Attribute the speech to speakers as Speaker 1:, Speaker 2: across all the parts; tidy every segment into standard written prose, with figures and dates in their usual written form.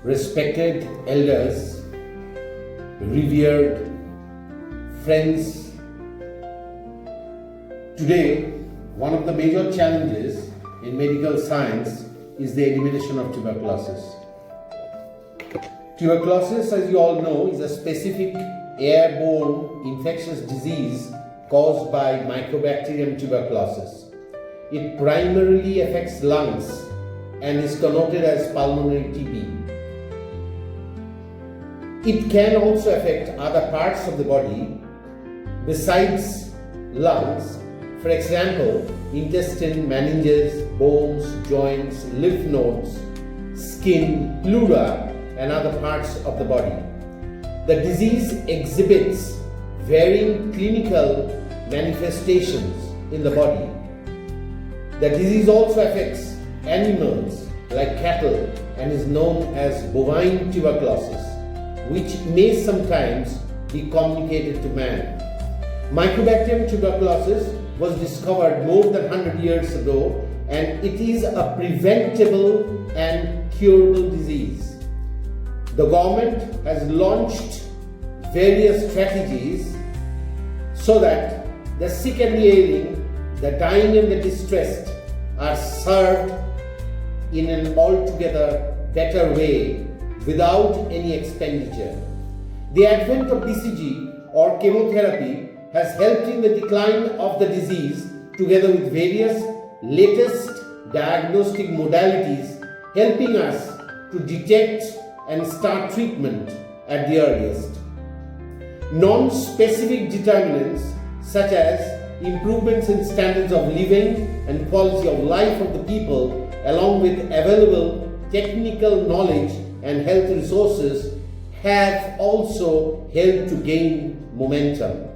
Speaker 1: respected elders, revered friends. Today, one of the major challenges in medical science is the elimination of tuberculosis. Tuberculosis, as you all know, is a specific airborne infectious disease caused by Mycobacterium tuberculosis. It primarily affects lungs and is connoted as pulmonary TB. It can also affect other parts of the body besides lungs. For example, intestine, meninges, bones, joints, lymph nodes, skin, pleura, and other parts of the body. The disease exhibits varying clinical manifestations in the body. The disease also affects animals like cattle and is known as bovine tuberculosis, which may sometimes be communicated to man. Mycobacterium tuberculosis was discovered more than 100 years ago, and it is a preventable and curable disease. The government has launched various strategies so that the sick and the ailing, the dying and the distressed are served in an altogether better way without any expenditure. The advent of BCG or chemotherapy has helped in the decline of the disease, together with various latest diagnostic modalities helping us to detect and start treatment at the earliest. Non-specific determinants such as improvements in standards of living and quality of life of the people, along with available technical knowledge and health resources, have also helped to gain momentum.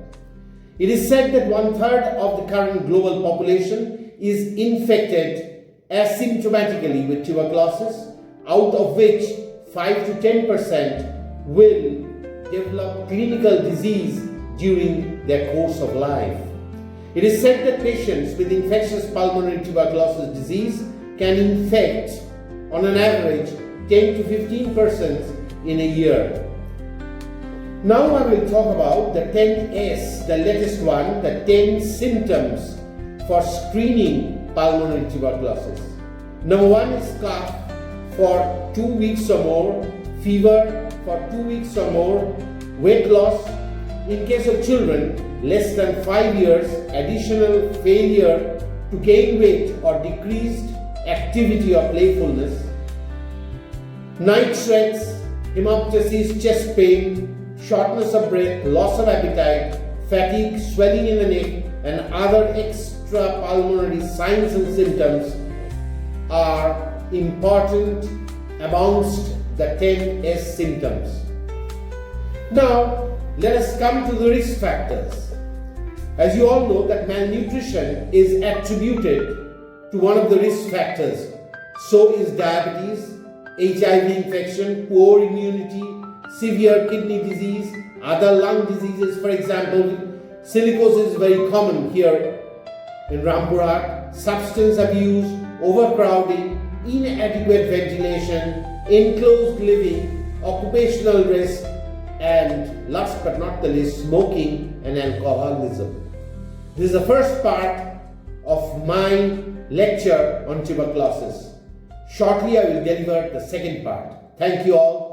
Speaker 1: It is said that 1/3 of the current global population is infected asymptomatically with tuberculosis, out of which 5 to 10% will develop clinical disease during their course of life. It is said that patients with infectious pulmonary tuberculosis disease can infect, on an average, 10 to 15% in a year. Now I will talk about the 10S, the latest one, the 10 symptoms for screening pulmonary tuberculosis. Number 1 is cough for 2 weeks or more, fever for 2 weeks or more, weight loss. In case of children less than 5 years, additional failure to gain weight or decreased activity or playfulness, night sweats, hemoptysis, chest pain, shortness of breath, loss of appetite, fatigue, swelling in the neck, and other extrapulmonary signs and symptoms are important amongst the 10S symptoms. Now, let us come to the risk factors. As you all know that malnutrition is attributed to one of the risk factors. So is diabetes, HIV infection, poor immunity, severe kidney disease, other lung diseases. For example, silicosis is very common here in Rampurhat, substance abuse, overcrowding, inadequate ventilation, enclosed living, occupational risk, and last but not the least, smoking and alcoholism. This is the first part of my lecture on tuberculosis. Shortly, I will deliver the second part. Thank you all.